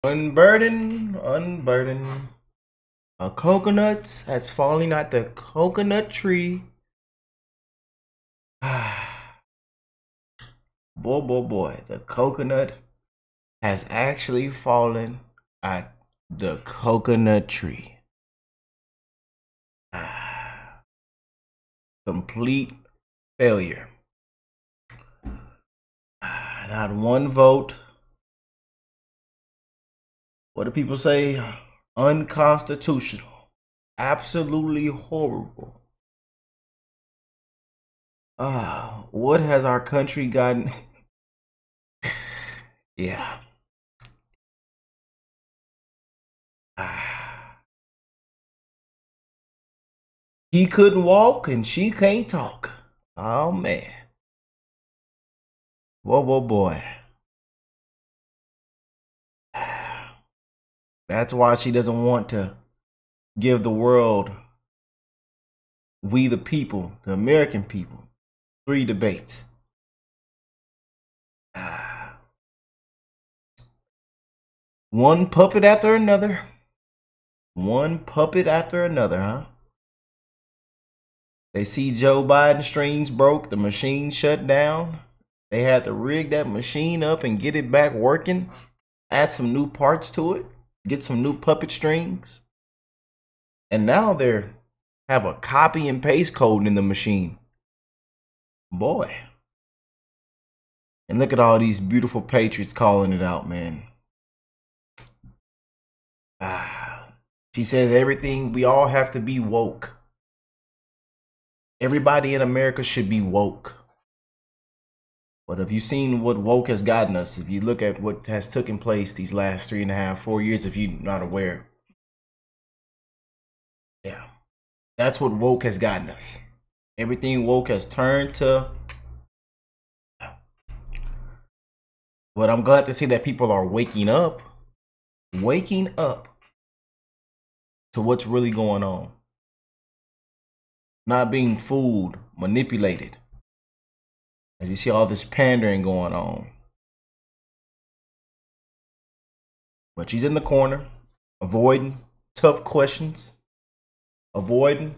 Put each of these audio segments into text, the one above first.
Unburden, unburden. A coconut has fallen out the coconut tree. Boy, the coconut has actually fallen at the coconut tree. Complete failure. Not one vote. What do people say? Unconstitutional. Absolutely horrible. What has our country gotten? Yeah. He couldn't walk and she can't talk. Oh man. Whoa, boy. That's why she doesn't want to give the world, we the people, the American people, 3 debates. One puppet after another. One puppet after another, huh? They see Joe Biden's strings broke, the machine shut down. They had to rig that machine up and get it back working. Add some new parts to it. Get some new puppet strings. And now they have a copy and paste code in the machine. Boy. And look at all these beautiful patriots calling it out, man. She says everything, we all have to be woke. Everybody in America should be woke. But have you seen what woke has gotten us? If you look at what has taken place these last 3.5, 4 years, if you're not aware. Yeah. That's what woke has gotten us. Everything woke has turned to. But I'm glad to see that people are waking up. Waking up to what's really going on. Not being fooled, manipulated. And you see all this pandering going on. But she's in the corner, avoiding tough questions, avoiding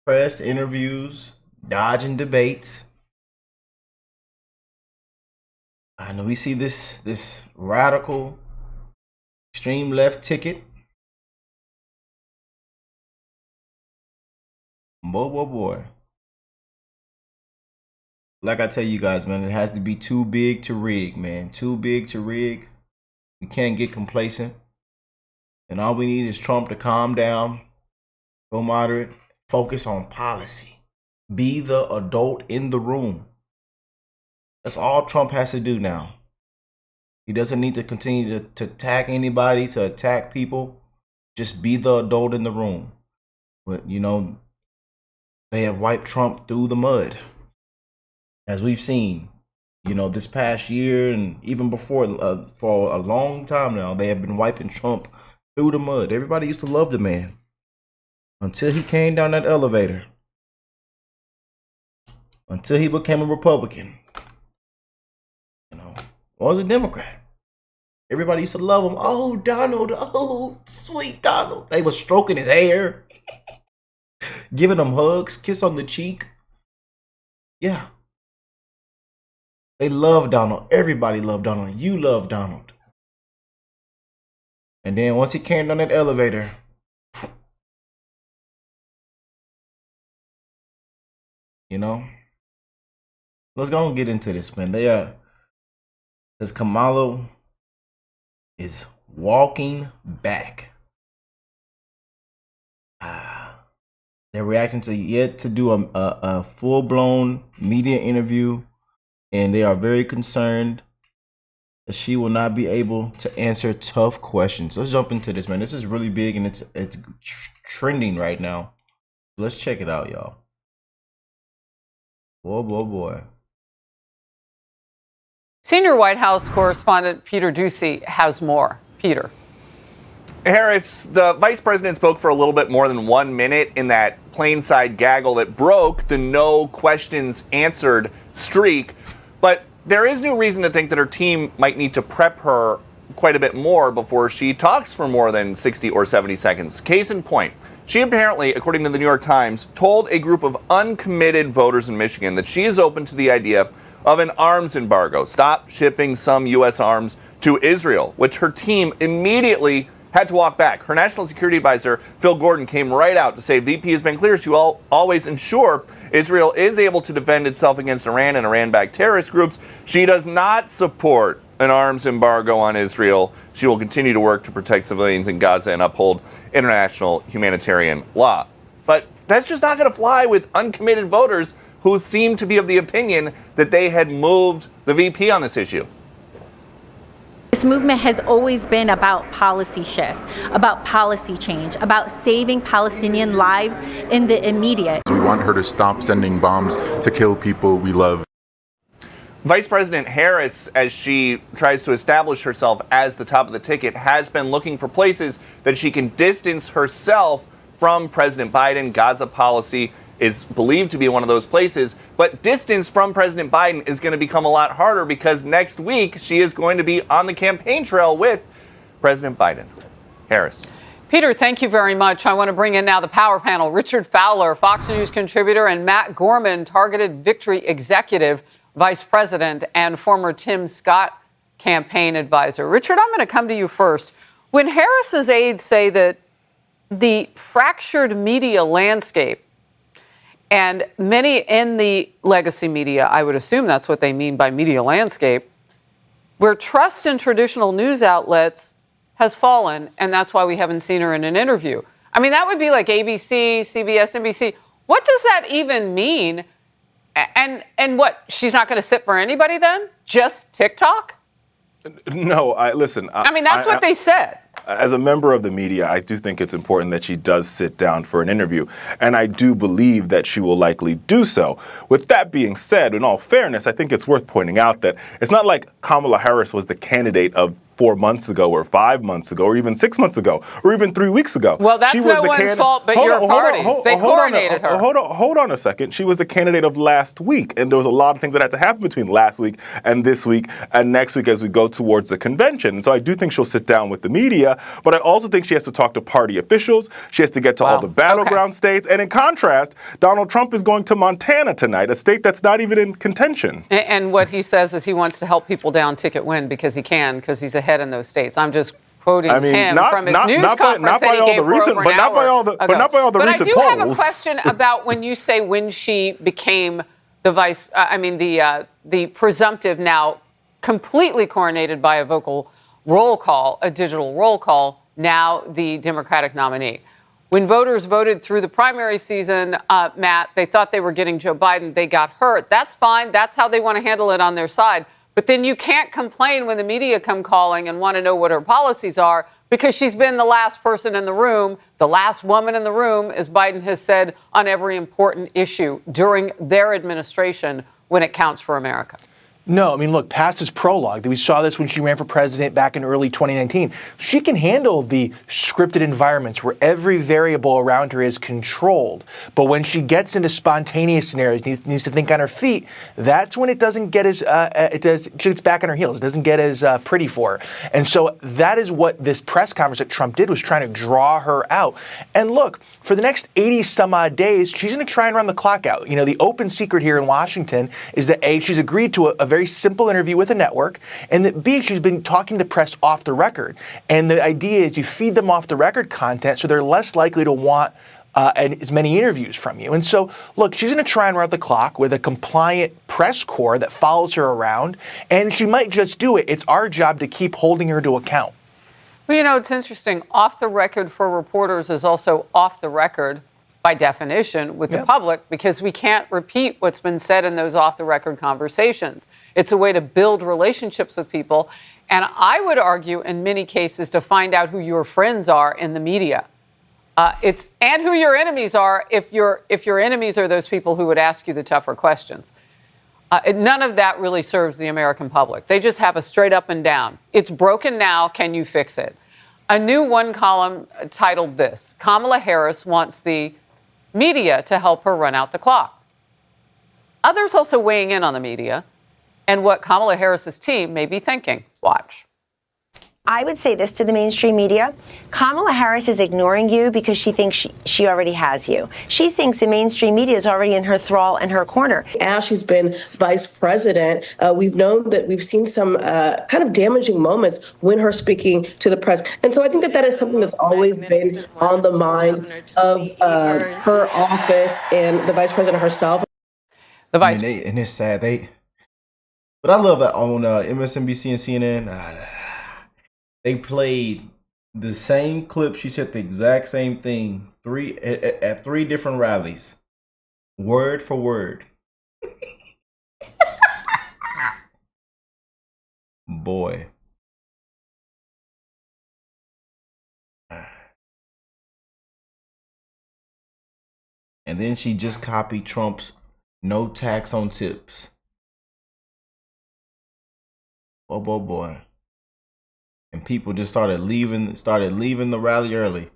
press interviews, dodging debates. I know we see this radical, extreme left ticket. Boy. Like I tell you guys, man, it has to be too big to rig, man. Too big to rig. We can't get complacent. And all we need is Trump to calm down, go moderate, focus on policy. Be the adult in the room. That's all Trump has to do now. He doesn't need to continue to attack anybody, to attack people. Just be the adult in the room. But, you know, they have wiped Trump through the mud. As we've seen, you know, this past year and even before, for a long time now, they have been wiping Trump through the mud. Everybody used to love the man until he came down that elevator. Until he became a Republican. You know, or was a Democrat. Everybody used to love him. Oh, Donald. Oh, sweet Donald. They were stroking his hair. Giving him hugs. Kiss on the cheek. Yeah. They love Donald. Everybody loved Donald. You love Donald. And then once he came down that elevator, you know, let's go and get into this, man. Says Kamala is walking back. They're reacting to yet to do a full-blown media interview. And they are very concerned that she will not be able to answer tough questions. Let's jump into this, man. This is really big and it's trending right now. Let's check it out, y'all. Boy. Senior White House correspondent Peter Doocy has more. Peter. Harris, the vice president spoke for a little bit more than 1 minute in that plainside gaggle that broke the no questions answered streak. But there is no reason to think that her team might need to prep her quite a bit more before she talks for more than 60 or 70 seconds. Case in point, she apparently, according to the New York Times, told a group of uncommitted voters in Michigan that she is open to the idea of an arms embargo, stop shipping some U.S. arms to Israel, which her team immediately had to walk back. Her national security advisor, Phil Gordon, came right out to say VP has been clear she will always ensure Israel is able to defend itself against Iran and Iran-backed terrorist groups. She does not support an arms embargo on Israel. She will continue to work to protect civilians in Gaza and uphold international humanitarian law. But that's just not going to fly with uncommitted voters who seem to be of the opinion that they had moved the VP on this issue. This movement has always been about policy shift, about policy change, about saving Palestinian lives in the immediate. We want her to stop sending bombs to kill people we love. Vice President Harris, as she tries to establish herself as the top of the ticket, has been looking for places that she can distance herself from President Biden. Gaza policy is believed to be one of those places, but distance from President Biden is going to become a lot harder because next week she is going to be on the campaign trail with President Biden. Harris. Peter, thank you very much. I want to bring in now the power panel. Richard Fowler, Fox News contributor, and Matt Gorman, Targeted Victory executive, vice president, and former Tim Scott campaign advisor. Richard, I'm going to come to you first. When Harris's aides say that the fractured media landscape, and many in the legacy media, I would assume that's what they mean by media landscape, where trust in traditional news outlets has fallen, and that's why we haven't seen her in an interview. I mean, that would be like ABC, CBS, NBC. What does that even mean? And what, she's not going to sit for anybody then? Just TikTok? No, listen. I mean, that's what they said. As a member of the media, I do think it's important that she does sit down for an interview, and I do believe that she will likely do so. With that being said, in all fairness, I think it's worth pointing out that it's not like Kamala Harris was the candidate of 4 months ago or 5 months ago or even 6 months ago or even 3 weeks ago. Well, that's no one's fault but your party's. They coronated her. Hold on a second. She was the candidate of last week, and there was a lot of things that had to happen between last week and this week and next week as we go towards the convention. And so I do think she'll sit down with the media, but I also think she has to talk to party officials. She has to get to all the battleground states. And in contrast, Donald Trump is going to Montana tonight, a state that's not even in contention. And what he says is he wants to help people down ticket win because he can, because he's ahead in those states. I'm just quoting him from his news conference that he gave for over an hour ago. But not by all the recent polls. But I do have a question about when you say when she became the the presumptive, now completely coronated by a vocal roll call, a digital roll call, now the Democratic nominee. When voters voted through the primary season, Matt, they thought they were getting Joe Biden. They got hurt. That's fine. That's how they want to handle it on their side. But then you can't complain when the media come calling and want to know what her policies are because she's been the last person in the room, the last woman in the room, as Biden has said, on every important issue during their administration when it counts for America. No, I mean, look, past is prologue. We saw this when she ran for president back in early 2019. She can handle the scripted environments where every variable around her is controlled. But when she gets into spontaneous scenarios, needs to think on her feet, that's when it doesn't get as, she gets back on her heels. It doesn't get as pretty for her. And so that is what this press conference that Trump did, was trying to draw her out. And look, for the next 80 some odd days, she's going to try and run the clock out. You know, the open secret here in Washington is that A, she's agreed to a very simple interview with a network, and that B, she's been talking to press off the record. And the idea is you feed them off the record content so they're less likely to want as many interviews from you. And so, look, she's going to try and run the clock with a compliant press corps that follows her around, and she might just do it. It's our job to keep holding her to account. Well, you know, it's interesting. Off the record for reporters is also off the record by definition with the public, because we can't repeat what's been said in those off-the-record conversations. It's a way to build relationships with people, and I would argue in many cases to find out who your friends are in the media. And who your enemies are if your enemies are those people who would ask you the tougher questions. None of that really serves the American public. They just have a straight up and down. It's broken now, can you fix it? A new one column titled this: Kamala Harris wants the media to help her run out the clock. Others also weighing in on the media and what Kamala Harris's team may be thinking. Watch. I would say this to the mainstream media. Kamala Harris is ignoring you because she thinks she already has you. She thinks the mainstream media is already in her thrall and her corner. As she's been vice president, we've known that we've seen some kind of damaging moments when her speaking to the press. And so I think that that is something that's always been on the mind of her office and the vice president herself. The vice, and it's sad. But I love that on MSNBC and CNN. They played the same clip. She said the exact same thing at three different rallies, word for word. Boy. And then she just copied Trump's no tax on tips. Oh boy. And people just started leaving the rally early.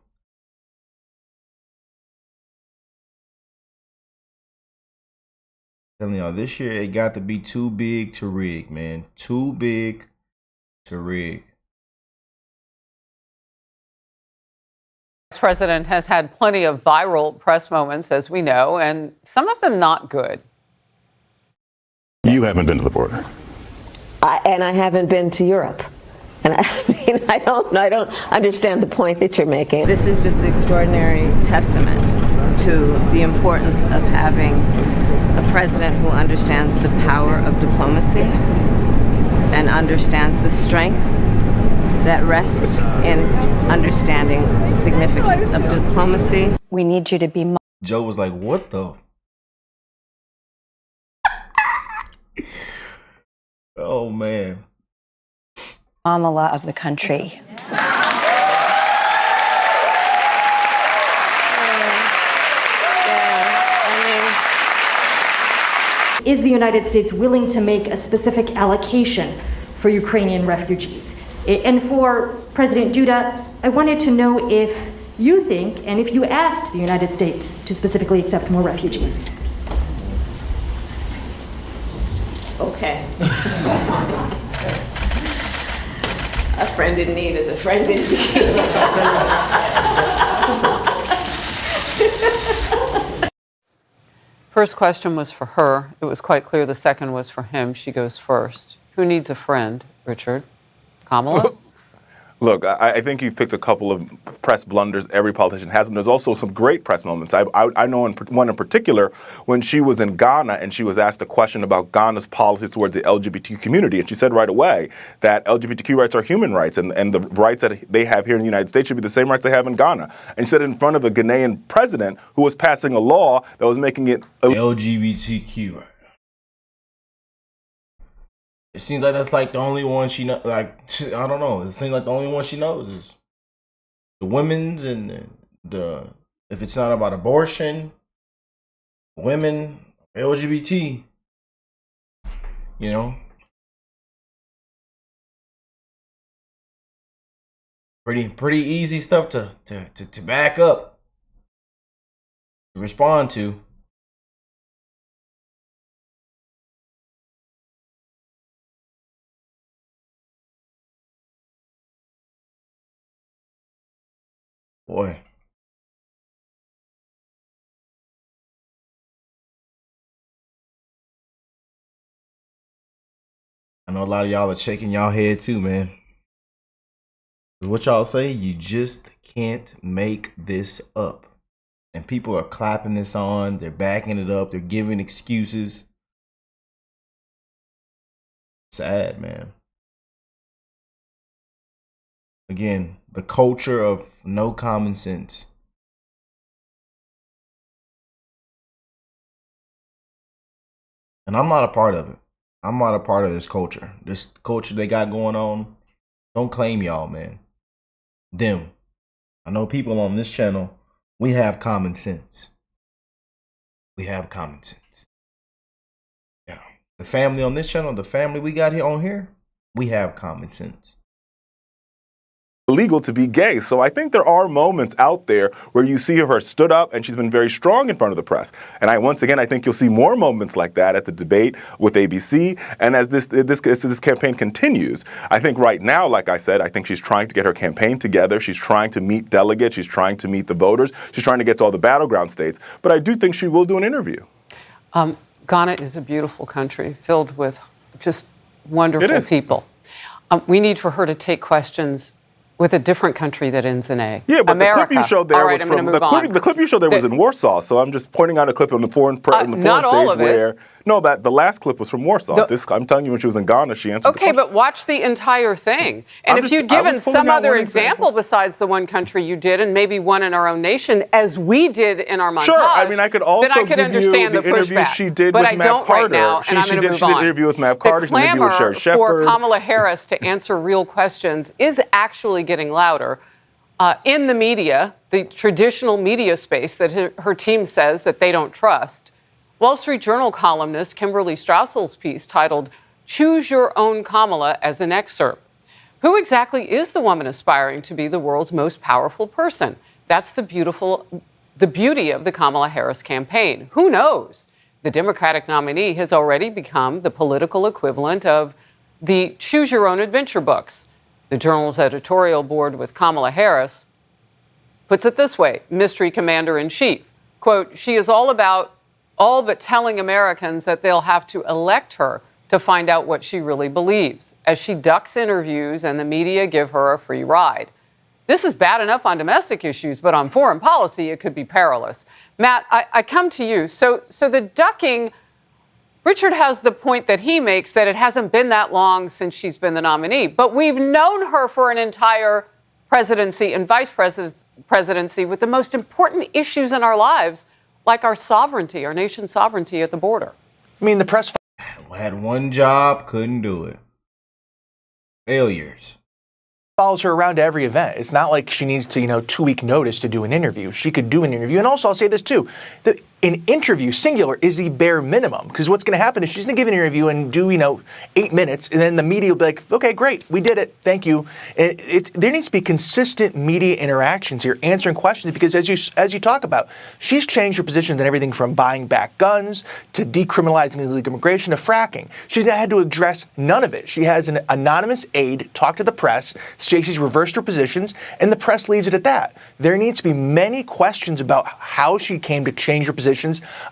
I'm telling y'all, this year it got to be too big to rig, man. Too big to rig. The president has had plenty of viral press moments, as we know, and some of them not good. You haven't been to the border. And I haven't been to Europe. And I don't understand the point that you're making. This is just an extraordinary testament to the importance of having a president who understands the power of diplomacy and understands the strength that rests in understanding the significance of diplomacy. We need you to be. Joe was like, what the? Oh, man. Kamala of the country. Is the United States willing to make a specific allocation for Ukrainian refugees? And for President Duda, I wanted to know if you think, and if you asked the United States to specifically accept more refugees. Okay. A friend in need is a friend in need. First question was for her. It was quite clear the second was for him. She goes first. Who needs a friend, Richard? Kamala? Look, I think you picked a couple of press blunders every politician has, and there's also some great press moments. I know one in particular when she was in Ghana and she was asked a question about Ghana's policies towards the LGBT community, and she said right away that LGBTQ rights are human rights, and the rights that they have here in the United States should be the same rights they have in Ghana. And she said in front of the Ghanaian president who was passing a law that was making it LGBTQ, right? It seems like that's like the only one she knows. Like, I don't know. It seems like the only one she knows is the women's and the, if it's not about abortion, women, LGBT, you know. Pretty easy stuff to back up, to respond to. Boy. I know a lot of y'all are shaking y'all head too, man. What y'all say? You just can't make this up. And people are clapping this on. They're backing it up. They're giving excuses. Sad, man. Again, the culture of no common sense. And I'm not a part of it. I'm not a part of this culture. This culture they got going on. Don't claim y'all, man. Them. I know people on this channel, we have common sense. We have common sense. Yeah. The family on this channel, the family we got here on here, we have common sense. illegal to be gay. So I think there are moments out there where you see her stood up and she's been very strong in front of the press. And once again, I think you'll see more moments like that at the debate with ABC. And as this campaign continues, I think right now, like I said, I think she's trying to get her campaign together. She's trying to meet delegates. She's trying to meet the voters. She's trying to get to all the battleground states. But I do think she will do an interview. Ghana is a beautiful country filled with just wonderful people. We need for her to take questions with a different country that ends in A. Yeah, but America. the clip you showed there was from the clip you showed there was in Warsaw. So I'm just pointing out a clip on the foreign stage where the last clip was from Warsaw. I'm telling you, when she was in Ghana, she answered. Okay, but watch the entire thing. And if you'd given some other example besides the one country you did, and maybe one in our own nation, as we did in our montage, sure. I mean, I could also then I could understand the interview pushback. she did but with I Matt don't Carter. right now, and I'm going to move on. She did an interview with Matt Carter. She did an interview with Sherry Shepard. For Kamala Harris to answer real questions is actually getting louder. In the media, the traditional media space that her team says that they don't trust, Wall Street Journal columnist Kimberly Strassel's piece titled "Choose Your Own Kamala" as an excerpt. Who exactly is the woman aspiring to be the world's most powerful person? That's the beauty of the Kamala Harris campaign. Who knows? The Democratic nominee has already become the political equivalent of the Choose Your Own Adventure books. The Journal's editorial board with Kamala Harris puts it this way, mystery commander-in-chief, quote, she is all but telling Americans that they'll have to elect her to find out what she really believes, as she ducks interviews and the media give her a free ride. This is bad enough on domestic issues, but on foreign policy, it could be perilous. Matt, I come to you. So the ducking, Richard has the point that he makes that it hasn't been that long since she's been the nominee, but we've known her for an entire presidency and vice presidency with the most important issues in our lives, like our sovereignty, our nation's sovereignty at the border. I mean, the press had one job, couldn't do it. Failures. Follows her around to every event. It's not like she needs to, 2-week notice to do an interview. She could do an interview. And also, I'll say this too. An interview, singular, is the bare minimum. Because what's going to happen is she's going to give an interview and do, 8 minutes. And then the media will be like, okay, great. We did it. Thank you. There needs to be consistent media interactions here, answering questions. Because as you talk about, she's changed her positions on everything from buying back guns to decriminalizing illegal immigration to fracking. She's not had to address none of it. She has an anonymous aide talk to the press, say she's reversed her positions, and the press leaves it at that. There needs to be many questions about how she came to change her position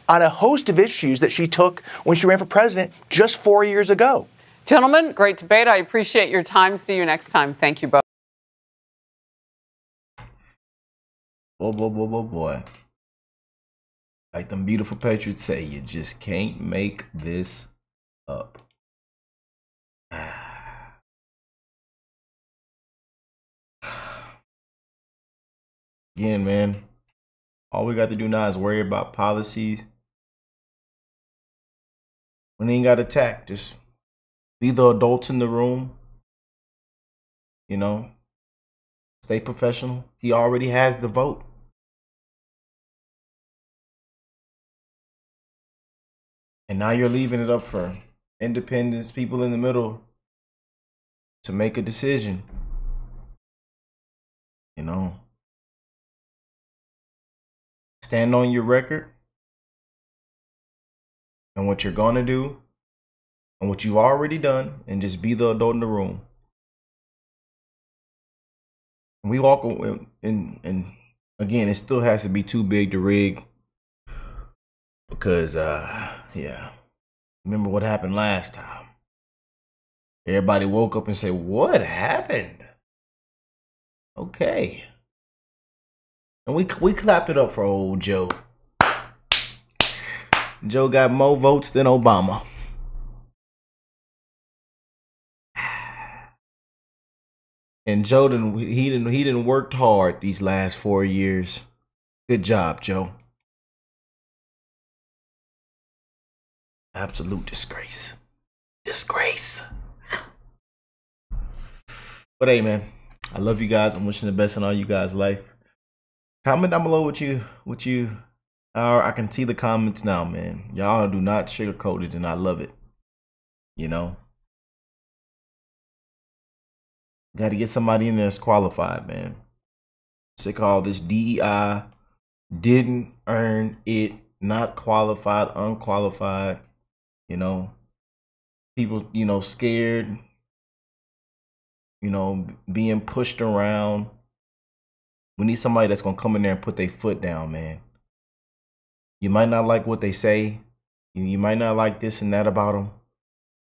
on a host of issues that she took when she ran for president just 4 years ago. Gentlemen, great debate. I appreciate your time. See you next time. Thank you both. Boy. Like them beautiful patriots say, you just can't make this up. Again, man. All we got to do now is worry about policies. We ain't got to attack. Just be the adults in the room. Stay professional. He already has the vote. And now you're leaving it up for independents, people in the middle, to make a decision. Stand on your record and what you're going to do and what you've already done, and just be the adult in the room. And we walk and again, it still has to be too big to rig, because remember what happened last time. Everybody woke up and said, what happened? Okay. And we clapped it up for old Joe. Joe got more votes than Obama. And Joe didn't worked hard these last 4 years. Good job, Joe. Absolute disgrace. Disgrace. But hey, man, I love you guys. I'm wishing the best in all you guys' life. Comment down below what you are. I can see the comments now, man. Y'all do not sugarcoat it, and I love it. Got to get somebody in there that's qualified, man. Sick of all this DEI, didn't earn it, not qualified, unqualified. You know, people, you know, scared, you know, being pushed around. We need somebody that's going to come in there and put their foot down, man. You might not like what they say. You might not like this and that about them.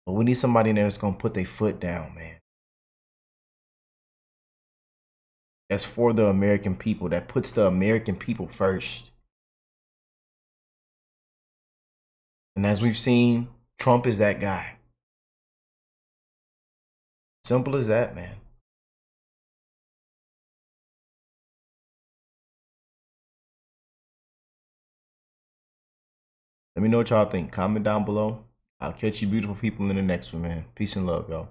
But we need somebody in there that's going to put their foot down, man. That's for the American people. That puts the American people first. And as we've seen, Trump is that guy. Simple as that, man. Let me know what y'all think. Comment down below. I'll catch you beautiful people in the next one, man. Peace and love, y'all.